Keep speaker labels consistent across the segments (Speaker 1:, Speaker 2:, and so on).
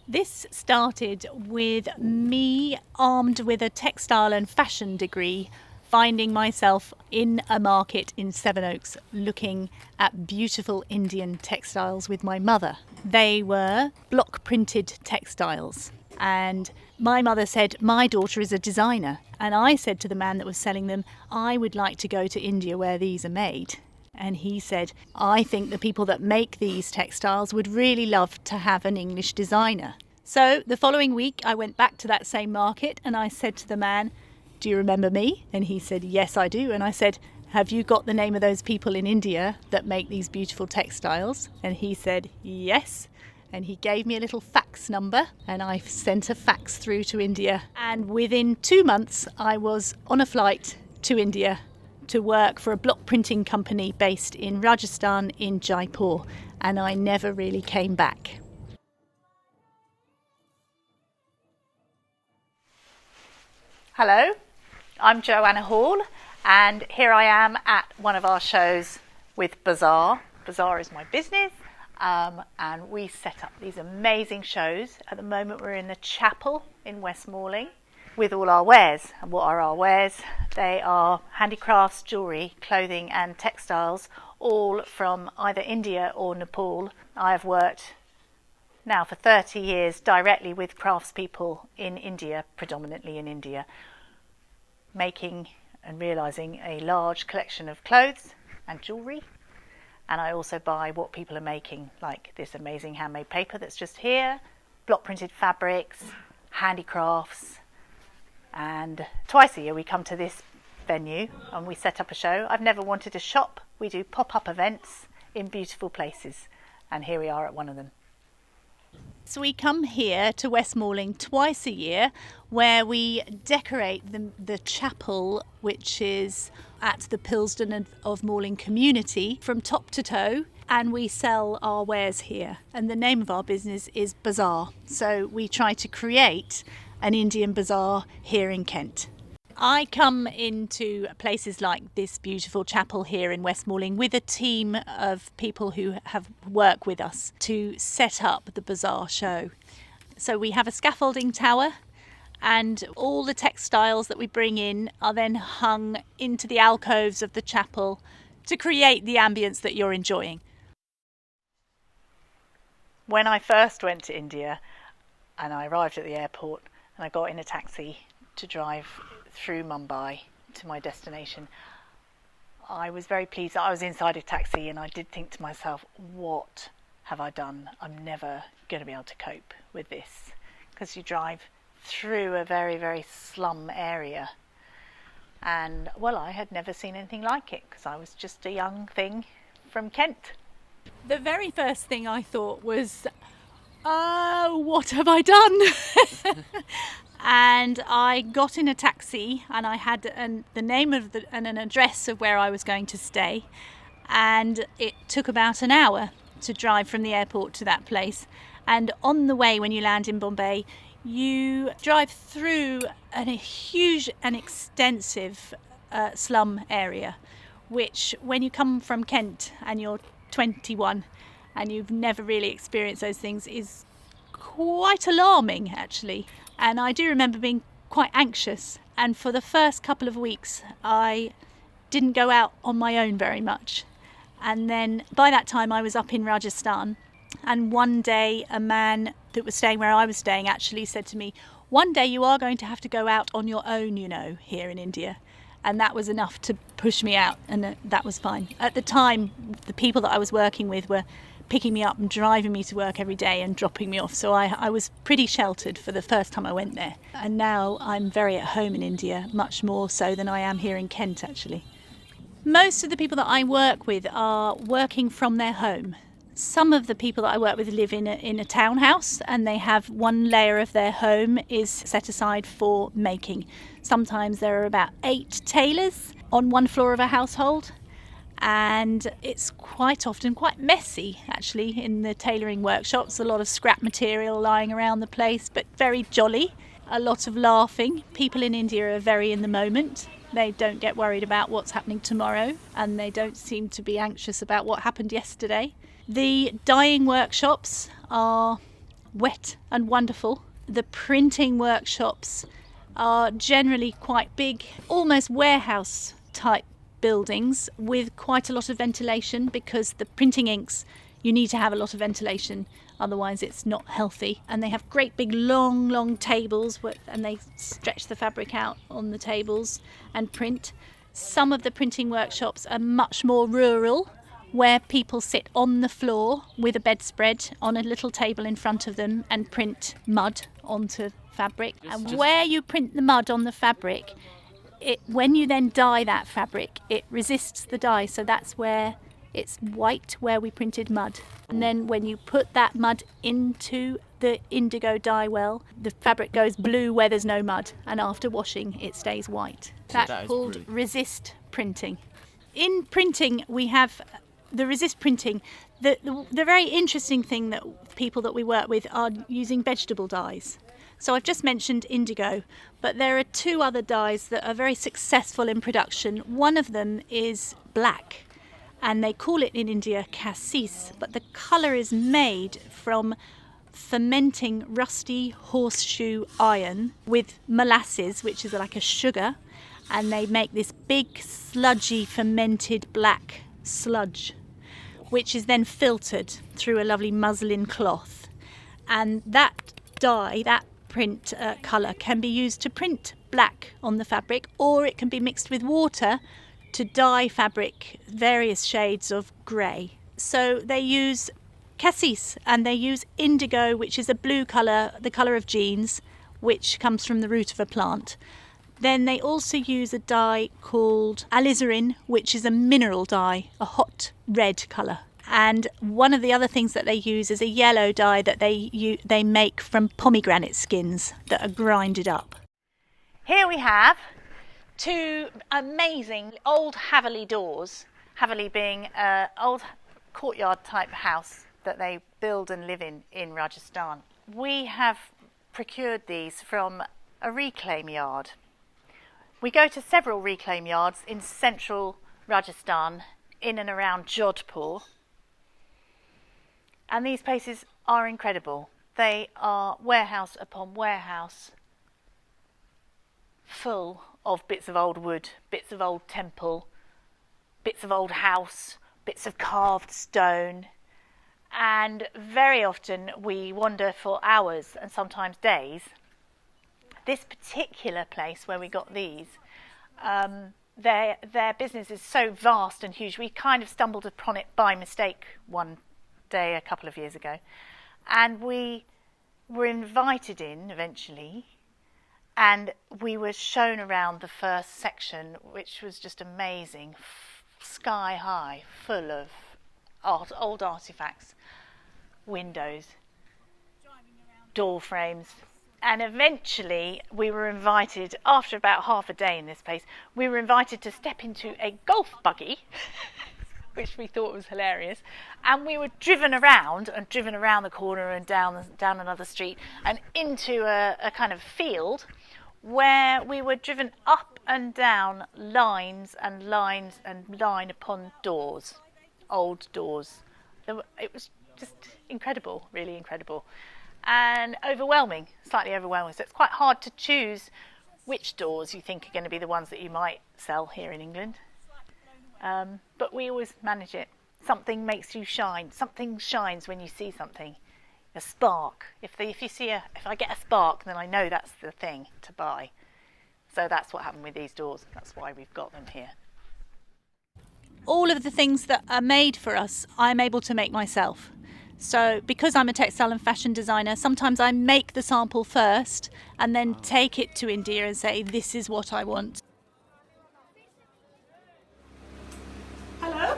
Speaker 1: This started with me armed with a textile and fashion degree, finding myself in a market in Sevenoaks looking at beautiful Indian textiles with my mother. They were block printed textiles. And my mother said, my daughter is a designer. And I said to the man that was selling them, I would like to go to India where these are made. And he said, I think the people that make these textiles would really love to have an English designer. So the following week I went back to that same market and I said to the man, do you remember me? And he said, yes, I do. And I said, have you got the name of those people in India that make these beautiful textiles? And he said, yes. And he gave me a little fax number and I sent a fax through to India. And within 2 months I was on a flight to India to work for a block printing company based in Rajasthan in Jaipur, and I never really came back. Hello, I'm Joanna Hall, and here I am at one of our shows with Bazaar. Bazaar is my business, and we set up these amazing shows. At the moment we're in the chapel in Westmoreland with all our wares. And what are our wares? They are handicrafts, jewellery, clothing and textiles, all from either India or Nepal. I have worked now for 30 years directly with craftspeople in India, predominantly in India, making and realising a large collection of clothes and jewellery. And I also buy what people are making, like this amazing handmade paper that's just here, block printed fabrics, handicrafts. And twice a year we come to this venue and we set up a show. I've never wanted to shop. We do pop-up events in beautiful places, and here we are at one of them. So we come here to Westmoreland twice a year, where we decorate the chapel, which is at the Pilsdon of Morling community, from top to toe, and we sell our wares here. And the name of our business is Bazaar. So we try to create an Indian bazaar here in Kent. I come into places like this beautiful chapel here in Westmoreland with a team of people who have worked with us to set up the bazaar show. So we have a scaffolding tower, and all the textiles that we bring in are then hung into the alcoves of the chapel to create the ambience that you're enjoying. When I first went to India and I arrived at the airport and I got in a taxi to drive through Mumbai to my destination, I was very pleased that I was inside a taxi, and I did think to myself, what have I done? I'm never going to be able to cope with this, because you drive through a very, very slum area, and well, I had never seen anything like it because I was just a young thing from Kent. The very first thing I thought was, what have I done? And I got in a taxi and I had the name of and an address of where I was going to stay, and it took about an hour to drive from the airport to that place. And on the way, when you land in Bombay, you drive through a huge and extensive slum area, which when you come from Kent and you're 21 and you've never really experienced those things is quite alarming, actually. And I do remember being quite anxious, and for the first couple of weeks I didn't go out on my own very much. And then by that time I was up in Rajasthan, and one day a man that was staying where I was staying actually said to me, one day you are going to have to go out on your own, you know, here in India. And that was enough to push me out, and that was fine. At the time, the people that I was working with were picking me up and driving me to work every day and dropping me off. So I was pretty sheltered for the first time I went there. And now I'm very at home in India, much more so than I am here in Kent, actually. Most of the people that I work with are working from their home. Some of the people that I work with live in a townhouse, and they have one layer of their home is set aside for making. Sometimes there are about 8 tailors on one floor of a household. And it's quite often quite messy, actually, in the tailoring workshops. A lot of scrap material lying around the place, but very jolly. A lot of laughing. People in India are very in the moment. They don't get worried about what's happening tomorrow, and they don't seem to be anxious about what happened yesterday. The dyeing workshops are
Speaker 2: wet and wonderful. The printing workshops are generally quite big, almost warehouse type buildings with quite a lot of ventilation, because the printing inks, you need to have a lot of ventilation, otherwise it's not healthy. And they have great big long tables and they stretch the fabric out on the tables and print. Some of the printing workshops are much more rural, where people sit on the floor with a bedspread on a little table in front of them and print mud onto fabric. And where you print the mud on the fabric, when you then dye that fabric, it resists the dye, so that's where it's white, where we printed mud. And then when you put that mud into the indigo dye well, the fabric goes blue where there's no mud, and after washing it stays white. That's called resist printing. In printing we have the resist printing. The very interesting thing that people that we work with are using vegetable dyes. So I've just mentioned indigo, but there are two other dyes that are very successful in production. One of them is black, and they call it in India cassis, but the colour is made from fermenting rusty horseshoe iron with molasses, which is like a sugar, and they make this big sludgy fermented black sludge, which is then filtered through a lovely muslin cloth. And that dye, that print colour, can be used to print black on the fabric, or it can be mixed with water to dye fabric various shades of grey. So they use cassis and they use indigo, which is a blue colour, the colour of jeans, which comes from the root of a plant. Then they also use a dye called alizarin, which is a mineral dye, a hot red colour. And one of the other things that they use is a yellow dye that they make from pomegranate skins that are grinded up.
Speaker 1: Here we have two amazing old Haveli doors, Haveli being an old courtyard type house that they build and live in Rajasthan. We have procured these from a reclaim yard. We go to several reclaim yards in central Rajasthan, in and around Jodhpur. And these places are incredible. They are warehouse upon warehouse, full of bits of old wood, bits of old temple, bits of old house, bits of carved stone. And very often we wander for hours and sometimes days. This particular place where we got these, their business is so vast and huge. We kind of stumbled upon it by mistake one day a couple of years ago, and we were invited in eventually, and we were shown around the first section, which was just amazing, sky high, full of old artifacts, windows, door frames. And eventually we were invited, after about half a day in this place, we were invited to step into a golf buggy which we thought was hilarious, and we were driven around the corner and down another street and into a kind of field where we were driven up and down lines and lines and line upon doors, old doors. It was just incredible, really incredible, and overwhelming, slightly overwhelming. So it's quite hard to choose which doors you think are going to be the ones that you might sell here in England. But we always manage it. Something makes you shine. Something shines when you see something. A spark. If I get a spark, then I know that's the thing to buy. So that's what happened with these doors. That's why we've got them here.
Speaker 2: All of the things that are made for us, I'm able to make myself. So because I'm a textile and fashion designer, sometimes I make the sample first and then take it to India and say, this is what I want. Hello,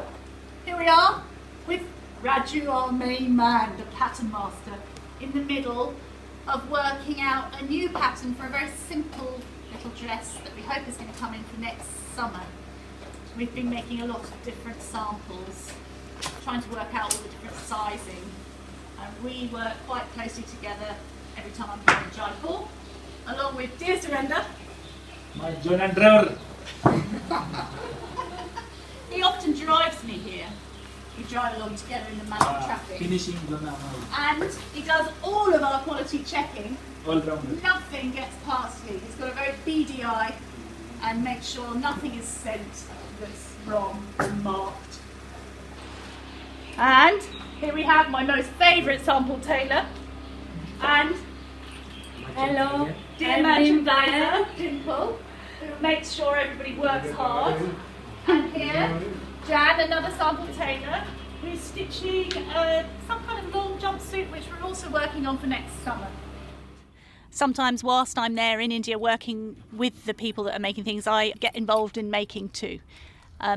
Speaker 2: here we are with Raju, our main man, the pattern master, in the middle of working out a new pattern for a very simple little dress that we hope is going to come in for next summer. We've been making a lot of different samples, trying to work out all the different sizing, and we work quite closely together every time I'm here in Jaipur, along with dear Surrender,
Speaker 3: my Joanna driver.
Speaker 2: He often drives me here We drive along together in the manic traffic.
Speaker 3: Finishing Joanna Hall.
Speaker 2: And he does all of our quality checking.
Speaker 3: All rounder.
Speaker 2: Nothing gets past him. He's got a very beady eye and makes sure nothing is sent that's wrong and marked. And here we have my most favourite sample tailor. And hello, dear merchandiser, Dimple, who makes sure everybody works hard. And here, Jan, another sample tailor, who's stitching some kind of long jumpsuit, which we're also working on for next summer. Sometimes whilst I'm there in India working with the people that are making things, I get involved in making too.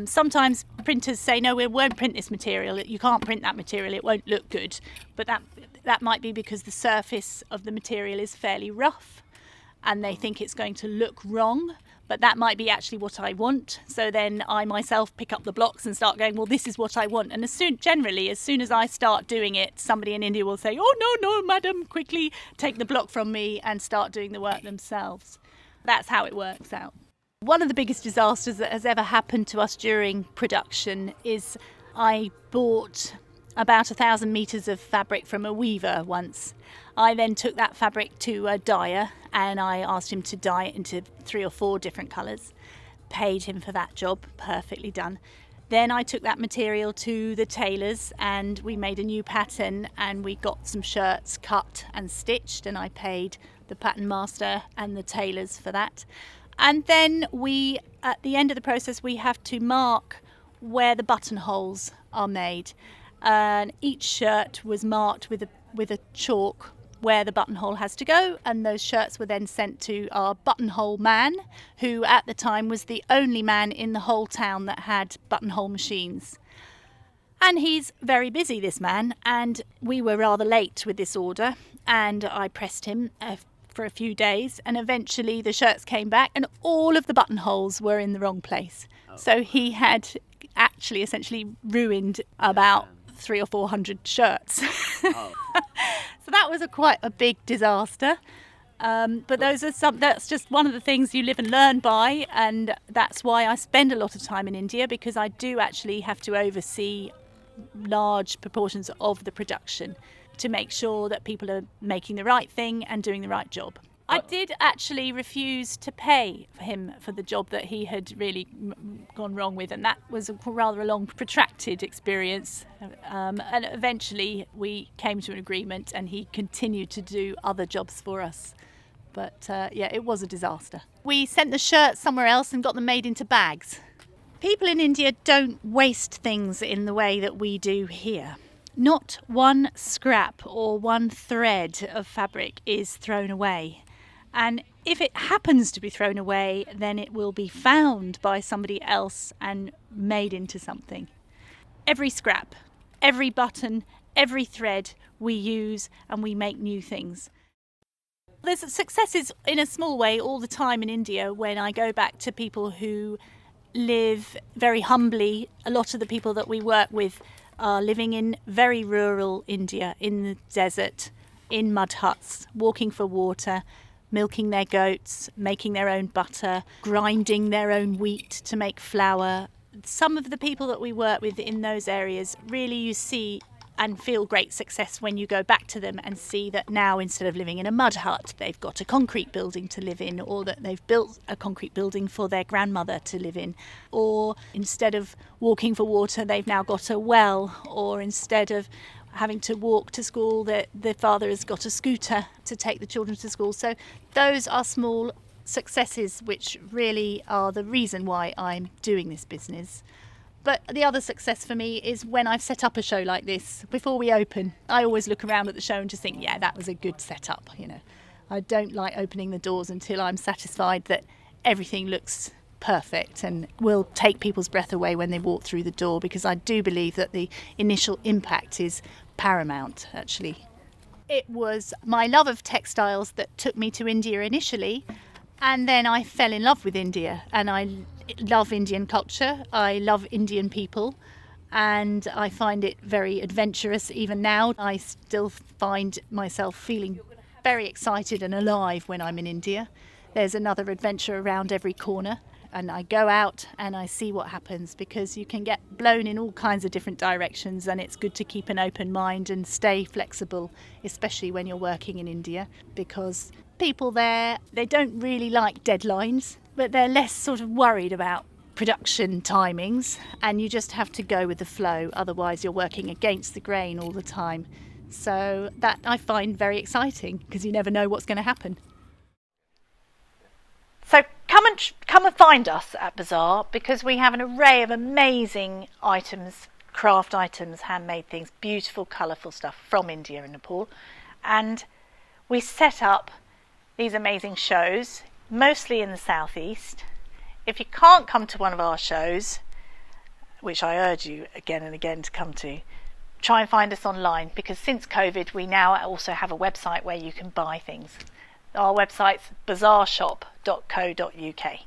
Speaker 2: Sometimes printers say, no, we won't print this material, you can't print that material, it won't look good. But that might be because the surface of the material is fairly rough and they think it's going to look wrong, but that might be actually what I want. So then I myself pick up the blocks and start going, well, this is what I want. And as soon as I start doing it, somebody in India will say, oh, no, madam, quickly take the block from me and start doing the work themselves. That's how it works out. One of the biggest disasters that has ever happened to us during production is I bought about 1,000 metres of fabric from a weaver once. I then took that fabric to a dyer and I asked him to dye it into 3 or 4 different colours. Paid him for that job, perfectly done. Then I took that material to the tailors and we made a new pattern and we got some shirts cut and stitched, and I paid the pattern master and the tailors for that. And then at the end of the process, we have to mark where the buttonholes are made. And each shirt was marked with a chalk where the buttonhole has to go, and those shirts were then sent to our buttonhole man, who at the time was the only man in the whole town that had buttonhole machines. And he's very busy, this man, and we were rather late with this order, and I pressed him for a few days, and eventually the shirts came back and all of the buttonholes were in the wrong place. So he had actually essentially ruined about 300 or 400 shirts. So that was quite a big disaster. But that's just one of the things you live and learn by, and that's why I spend a lot of time in India, because I do actually have to oversee large proportions of the production to make sure that people are making the right thing and doing the right job. I did actually refuse to pay for him for the job that he had really gone wrong with, and that was rather a long, protracted experience. And eventually we came to an agreement and he continued to do other jobs for us. But it was a disaster. We sent the shirts somewhere else and got them made into bags. People in India don't waste things in the way that we do here. Not one scrap or one thread of fabric is thrown away. And if it happens to be thrown away, then it will be found by somebody else and made into something. Every scrap, every button, every thread we use, and we make new things. There's successes in a small way all the time in India when I go back to people who live very humbly. A lot of the people that we work with are living in very rural India, in the desert, in mud huts, walking for water, milking their goats, making their own butter, grinding their own wheat to make flour. Some of the people that we work with in those areas, really you see and feel great success when you go back to them and see that now, instead of living in a mud hut, they've got a concrete building to live in, or that they've built a concrete building for their grandmother to live in, or instead of walking for water, they've now got a well, or instead of having to walk to school, their father has got a scooter to take the children to school. So those are small successes which really are the reason why I'm doing this business. But the other success for me is when I've set up a show like this. Before we open, I always look around at the show and just think, yeah, that was a good setup. I don't like opening the doors until I'm satisfied that everything looks perfect and will take people's breath away when they walk through the door, because I do believe that the initial impact is paramount, actually. It was my love of textiles that took me to India initially, and then I fell in love with India, and I love Indian culture, I love Indian people, and I find it very adventurous even now. I still find myself feeling very excited and alive when I'm in India. There's another adventure around every corner. and I go out and I see what happens, because you can get blown in all kinds of different directions, and it's good to keep an open mind and stay flexible, especially when you're working in India, because people there, they don't really like deadlines, but they're less sort of worried about production timings, and you just have to go with the flow, otherwise you're working against the grain all the time. So that I find very exciting, because you never know what's going to happen.
Speaker 1: So come and find us at Bazaar, because we have an array of amazing items, craft items, handmade things, beautiful, colourful stuff from India and Nepal. And we set up these amazing shows, mostly in the southeast. If you can't come to one of our shows, which I urge you again and again to come to, try and find us online, because since COVID we now also have a website where you can buy things. Our website's bazaarshop.co.uk.